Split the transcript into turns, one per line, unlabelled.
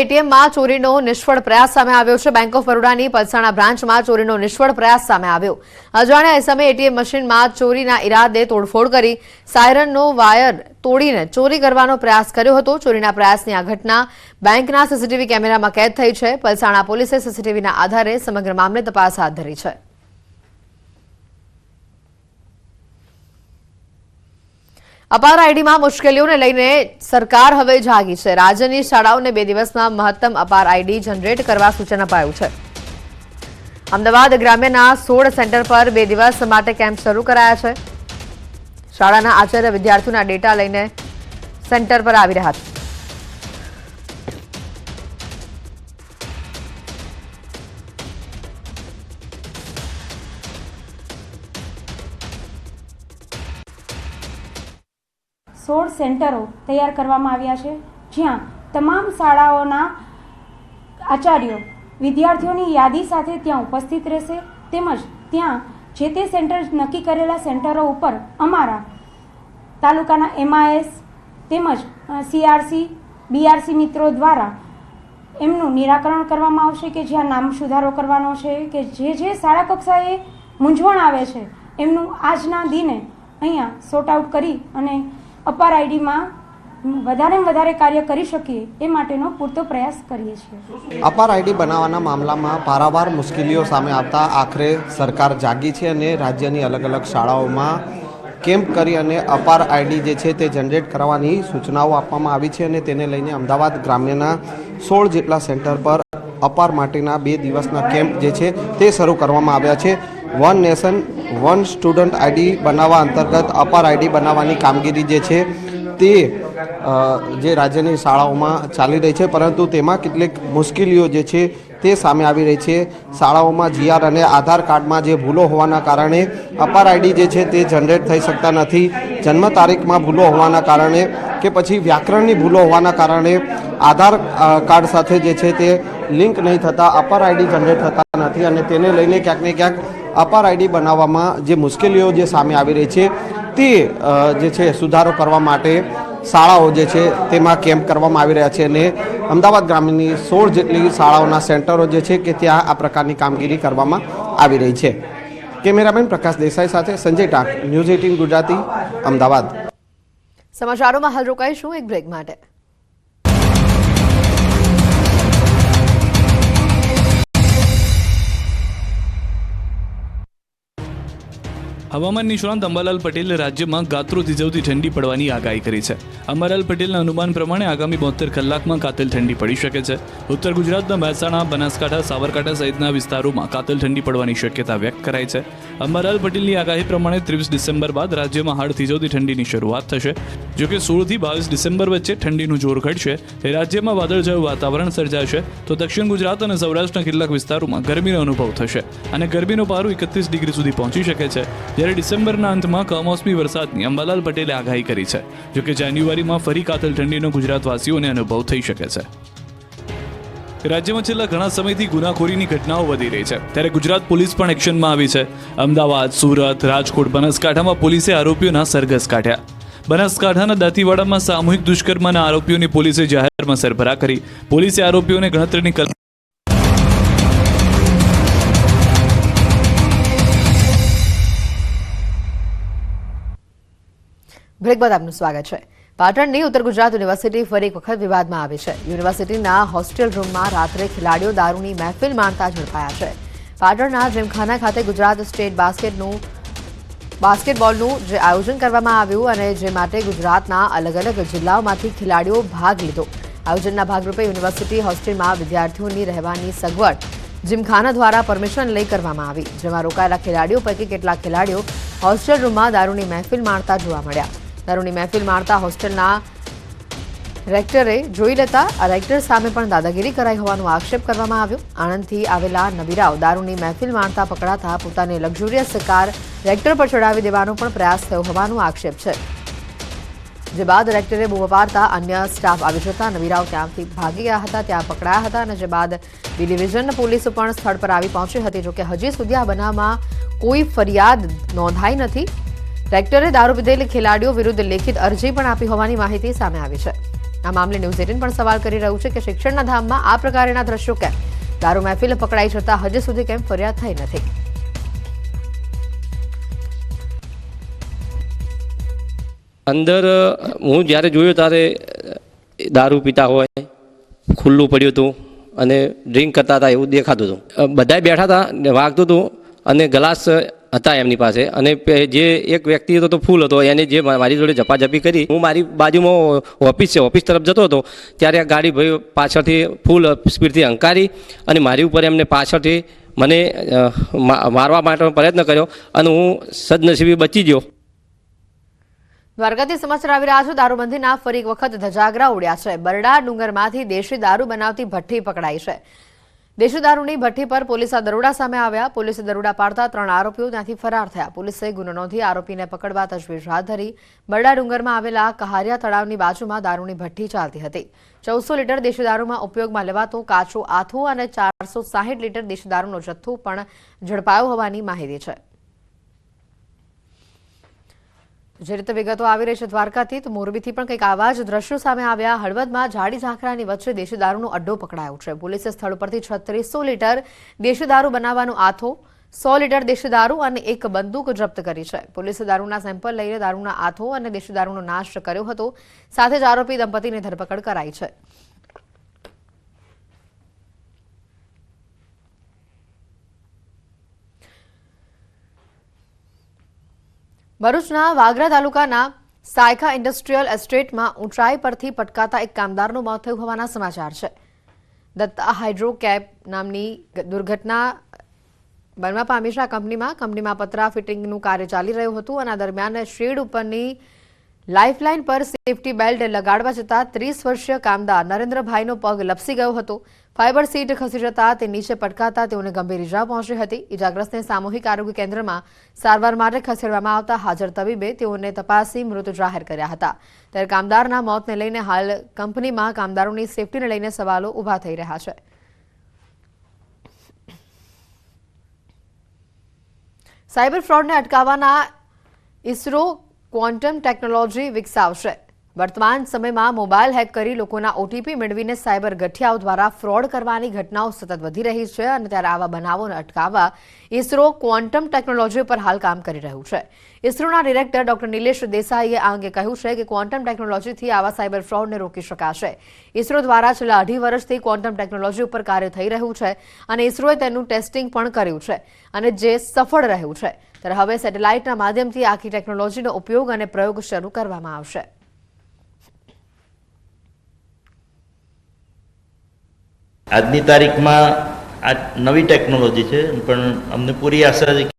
એટીએમમાં ચોરીનો નિષ્ફળ પ્રયાસ સામે આવ્યો છે। બેંક ઓફ બરોડાની પલસાણા બ્રાન્ચમાં ચોરીનો નિષ્ફળ પ્રયાસ સામે આવ્યો। અજાણ્યા સમયે એટીએમ મશીનમાં ચોરીના ઈરાદે તોડફોડ કરી સાયરનનો વાયર તોડીને ચોરી કરવાનો પ્રયાસ કર્યો હતો। ચોરીના પ્રયાસની આ ઘટના બેંકના સીસીટીવી કેમેરામાં કેદ થઈ છે। પલસાણા પોલીસે સીસીટીવીના આધારે સમગ્ર મામલે તપાસ હાથ ધરી છે। અપાર આઈડીમાં મુશ્કેલીઓને લઈને સરકાર હવે જાગી છે। રાજ્યની શાળાઓને 2 દિવસમાં મહત્તમ અપાર આઈડી જનરેટ કરવા સૂચન અપાયું છે। અમદાવાદ ગ્રામ્યના 16 સેન્ટર પર 2 દિવસ માટે કેમ્પ શરૂ કરાયા છે। શાળાના આચાર્ય વિદ્યાર્થીઓના ડેટા લઈને સેન્ટર પર આવી રહ્યા છે।
સેન્ટરો તૈયાર કરવામાં આવ્યા છે, જ્યાં તમામ શાળાઓના આચાર્યો વિદ્યાર્થીઓની યાદી સાથે ત્યાં ઉપસ્થિત રહેશે। તેમજ ત્યાં જે તે સેન્ટર નક્કી કરેલા સેન્ટરો ઉપર અમારા તાલુકાના MIS તેમજ CRC BRC મિત્રો દ્વારા એમનું નિરાકરણ કરવામાં આવશે કે જ્યાં નામ સુધારો કરવાનો છે કે જે શાળા કક્ષાએ મૂંઝવણ આવે છે એમનું આજના દિને અહીંયા સોર્ટ આઉટ કરી અને અપાર આઈડીમાં વધારે કાર્ય કરી શકીએ એ માટેનો પૂરતો પ્રયાસ કરીએ છીએ।
અપાર આઈડી બનાવવાના મામલામાં પારાવાર મુશ્કેલીઓ સામે આવતા આખરે સરકાર જાગી છે અને રાજ્યની અલગ અલગ શાળાઓમાં કેમ્પ કરી અને અપાર આઈડી જે છે તે જનરેટ કરવાની સૂચનાઓ આપવામાં આવી છે અને તેને લઈને અમદાવાદ ગ્રામ્યના 16 જેટલા સેન્ટર પર અપાર માટેના 2 દિવસના કેમ્પ જે છે તે શરૂ કરવામાં આવ્યા છે। One nation one student ID બનાવવા અંતર્ગત અપાર આઈડી બનાવવાની કામગીરી જે છે તે જે રાજ્યની શાળાઓમાં ચાલી રહી છે, પરંતુ તેમાં કેટલીક મુશ્કેલીઓ જે છે તે સામે આવી રહી છે। શાળાઓમાં GR અને આધાર કાર્ડમાં જે ભૂલો હોવાના કારણે અપાર આઈડી જે છે તે જનરેટ થઈ શકતા નથી। જન્મ તારીખમાં ભૂલો હોવાના કારણે કે પછી વ્યાકરણની ભૂલો હોવાના કારણે આધાર કાર્ડ સાથે જે છે તે લિંક નહીં થતા અપાર આઈડી જનરેટ થતા નથી અને તેને લઈને ક્યાંક ને ક્યાંક અપાર આઈડી બનાવવામાં જે મુશ્કેલીઓ જે સામે આવી રહી છે તે જે છે સુધારો કરવા માટે શાળાઓ જે છે તેમાં કેમ્પ કરવામાં આવી રહ્યા છે અને અમદાવાદ ગ્રામ્યની 16 જેટલી શાળાઓના સેન્ટરો જે છે કે ત્યાં આ પ્રકારની કામગીરી કરવામાં આવી રહી છે। કેમેરામેન પ્રકાશ દેસાઈ સાથે સંજય ટાંક, ન્યૂઝ 18 ગુજરાતી, અમદાવાદ।
સમાચારોમાં હાલ રોકાઈશું એક બ્રેક માટે।
હવામાન નિષ્ણાંત અંબાલાલ પટેલે રાજ્યમાં ગાત્રો થીજવતી ઠંડી પડવાની આગાહી કરી છે। અંબાલાલ પટેલના અનુમાન પ્રમાણે આગામી 72 કલાકમાં કાતિલ ઠંડી પડી શકે છે। ઉત્તર ગુજરાતના મહેસાણા, બનાસકાંઠા, સાબરકાંઠા સહિતના વિસ્તારોમાં કાતિલ ઠંડી પડવાની શક્યતા વ્યક્ત કરાઈ છે। અંબાલાલ પટેલની આગાહી પ્રમાણે 23 ડિસેમ્બર બાદ રાજ્યમાં હાડ થીજવતી ઠંડીની શરૂઆત થશે। જોકે 16 થી 22 ડિસેમ્બર વચ્ચે ઠંડીનું જોર ઘટશે। રાજ્યમાં વાદળછાયું વાતાવરણ સર્જાશે તો દક્ષિણ ગુજરાત અને સૌરાષ્ટ્રના કેટલાક વિસ્તારોમાં ગરમીનો અનુભવ થશે અને ગરમીનો પારો 31 ડિગ્રી સુધી પહોંચી શકે છે। જ્યારે ડિસેમ્બરના અંતમાં કમોસમી વરસાદની અંબાલાલ પટેલે આગાહી કરી છે। જોકે જાન્યુઆરીમાં ફરી કાતિલ ઠંડીનો ગુજરાતવાસીઓને અનુભવ થઈ શકે છે। રાજ્યમાં છેલ્લા ઘણા સમયથી ગુનાખોરીની ઘટનાઓ વધી રહી છે, ત્યારે ગુજરાત પોલીસ પણ એક્શનમાં આવી છે। અમદાવાદ, સુરત, રાજકોટ, બનાસકાંઠામાં પોલીસે આરોપીઓના સરઘસ કાઢ્યા। બનાસકાંઠાના દાંતીવાડામાં સામૂહિક દુષ્કર્મના આરોપીઓની પોલીસે જાહેરમાં સરભરા કરી। પોલીસે આરોપીઓને ગણતરીની
બ્રેક બાદ આપનું સ્વાગત છે। પાટણની ઉત્તર ગુજરાત યુનિવર્સિટી ફરી એક વખત વિવાદમાં આવી છે। યુનિવર્સિટીના હોસ્ટેલ રૂમમાં રાત્રે ખેલાડીઓ દારૂની મહેફિલ માણતા ઝડપાયા છે। પાટણના જીમખાના ખાતે ગુજરાત સ્ટેટ બાસ્કેટબોલનું જે આયોજન કરવામાં આવ્યું અને જે માટે ગુજરાતના અલગ અલગ જિલ્લાઓમાંથી ખેલાડીઓ ભાગ લીધો। આયોજનના ભાગરૂપે યુનિવર્સિટી હોસ્ટેલમાં વિદ્યાર્થીઓની રહેવાની સગવડ જીમખાના દ્વારા પરમિશન લઈ કરવામાં આવી, જેમાં રોકાયેલા ખેલાડીઓ પૈકી કેટલાક ખેલાડીઓ હોસ્ટેલ રૂમમાં દારૂની મહેફિલ માણતા જોવા મળ્યા। દારૂની મહેફિલ માણતા હોસ્ટેલના રેક્ટરે જોઈ લેતા આ રેક્ટર સામે પણ દાદાગીરી કરાઈ હોવાનો આક્ષેપ કરવામાં આવ્યો। આણંદથી આવેલા નબીરાવ દારૂની મહેફિલ માણતા પકડાતા પોતાની લક્ઝુરિયસ કાર રેક્ટર પર ચડાવી દેવાનો પણ પ્રયાસ થયો હોવાનો આક્ષેપ છે, જે બાદ રેક્ટરે બૂમો પાડતા અન્ય સ્ટાફ આવી જતા નબીરાવ ત્યાંથી ભાગી ગયા હતા, ત્યાં પકડાયા હતા અને જે બાદ બી ડિવિઝન પોલીસ પણ સ્થળ પર આવી પહોંચી હતી। જોકે હજી સુધી આ બનાવમાં કોઈ ફરિયાદ નોંધાઈ નથી। રેક્ટરે દારૂ પીધેલી ખેલાડીઓ વિરુદ્ધ લેખિત અરજી પણ આપી હોવાની માહિતી સામે આવી છે। આ મામલે ન્યૂઝ 18 પણ સવાલ કરી રહ્યું છે કે શિક્ષણના ધામમાં આ પ્રકારના દ્રશ્યો કેમ? દારૂ મહેફિલ પકડાઈ જતા હજી સુધી કેમ ફરિયાદ થઈ નથી?
અંદર હું જ્યારે જોયું ત્યારે દારૂ પીતા હોય, ખુલ્લું પડ્યું હતું અને ડ્રિંક કરતા હતા એવું દેખાતું હતું. બધાય બેઠા હતા ને વાગતું હતું અને ગ્લાસ હતા એમની પાસે અને જે એક વ્યક્તિ હતો તો ફૂલ હતો, એને જે મારી જોડે ઝપાઝપી કરી. હું મારી બાજુમાં ઓફિસ છે, ઓફિસ તરફ જતો હતો ત્યારે આ ગાડી ભાઈ પાછળથી ફૂલ સ્પીડથી હંકારી અને મારી ઉપર એમને પાછળથી મને મારવા માટેનો પ્રયત્ન કર્યો અને હું સદનસીબે બચી ગયો.
દ્વારકાથી સમાચાર આવી રહ્યા છે. દારૂબંધીના ફરી એક વખત ધજાગરા ઉડ્યા છે. બરડા ડુંગરમાંથી દેશી દારૂ બનાવતી ભઠ્ઠી પકડાઈ છે. દેશી દારૂની ભઠ્ઠી પર પોલીસના દરોડા સામે આવ્યા. પોલીસે દરોડા પાડતા 3 આરોપીઓ ત્યાંથી ફરાર થયા. પોલીસે ગુનો નોંધી આરોપીને પકડવા તજવીજ હાથ ધરી. બરડા ડુંગરમાં આવેલા કહારિયા તળાવની બાજુમાં દારૂની ભઠ્ઠી ચાલતી હતી. 1400 લીટર દેશી દારૂમાં ઉપયોગમાં લેવાતો કાચો આથો અને 460 લીટર દેશી દારૂનો જથ્થો પણ ઝડપાયો હોવાની માહિતી છે. જે રીતે વિગતો આવી રહી છે દ્વારકાથી, તો મોરબીથી પણ કંઈક આવા જ દ્રશ્યો સામે આવ્યા. હળવદમાં ઝાડી ઝાંખરાની વચ્ચે દેશી દારૂનો અડ્ડો પકડાયો છે. પોલીસે સ્થળ પરથી 3600 લીટર દેશી દારૂ બનાવવાનો આથો, 100 લીટર દેશી દારૂ અને એક બંદૂક જપ્ત કરી છે. પોલીસે દારૂના સેમ્પલ લઈને દારૂના આથો અને દેશી દારૂનો નાશ કર્યો હતો. સાથે જ આરોપી દંપતીની ધરપકડ કરાઈ છે. ભરૂચના વાગરા તાલુકાના સાયખા ઇન્ડસ્ટ્રીયલ એસ્ટેટમાં ઊંચાઈ પરથી પટકાતા એક કામદારનું મોત થયું હોવાના સમાચાર છે. દત્તા હાઇડ્રોકેપ નામની દુર્ઘટના બનવા પામી છે. આ કંપનીમાં પતરા ફિટિંગનું કાર્ય ચાલી રહ્યું હતું અને આ દરમિયાન શેડ ઉપરની લાઇફલાઇન પર સેફટી બેલ્ટ લગાડવા જતાં 30 વર્ષીય કામદાર નરેન્દ્રભાઈનો પગ લપસી ગયો હતો. ફાઇબર સીટ ખસી જતા તે નીચે પટકાતા તેઓને ગંભીર ઇજા પહોંચી હતી. ઇજાગ્રસ્તને સામૂહિક આરોગ્ય કેન્દ્રમાં સારવાર માટે ખસેડવામાં આવતા હાજર તબીબે તેઓને તપાસી મૃત જાહેર કર્યા હતા. ત્યારે કામદારના મોતને લઈને હાલ કંપનીમાં કામદારોની સેફટીને લઈને સવાલો ઊભા થઈ રહ્યા છે. સાયબર ફ્રોડને અટકાવવાના ઇસરો ક્વોન્ટમ ટેકનોલોજી વિકસાવશે. વર્તમાન સમયમાં મોબાઈલ હેક કરી લોકોના ઓટીપી મેળવીને સાયબર ગઠિયાઓ દ્વારા ફ્રોડ કરવાની ઘટનાઓ સતત વધી રહી છે અને ત્યારે આવા બનાવોને અટકાવવા ઇસરો ક્વોન્ટમ ટેકનોલોજી પર હાલ કામ કરી રહ્યું છે. ઇસરોના ડિરેક્ટર ડોક્ટર નિલેશ દેસાઈએ આ અંગે કહ્યું છે કે ક્વોન્ટમ ટેકનોલોજીથી આવા સાયબર ફ્રોડને રોકી શકાશે. ઇસરો દ્વારા છેલ્લા 2.5 વર્ષથી ક્વોન્ટમ ટેકનોલોજી ઉપર કાર્ય થઈ રહ્યું છે અને ઇસરોએ તેનું ટેસ્ટિંગ પણ કર્યું છે અને જે સફળ રહ્યું છે. ત્યારે હવે સેટેલાઇટના માધ્યમથી આખી ટેકનોલોજીનો ઉપયોગ અને પ્રયોગ શરૂ કરવામાં આવશે.
આજની તારીખમાં આ નવી ટેકનોલોજી છે, પણ અમને પૂરી આશા છે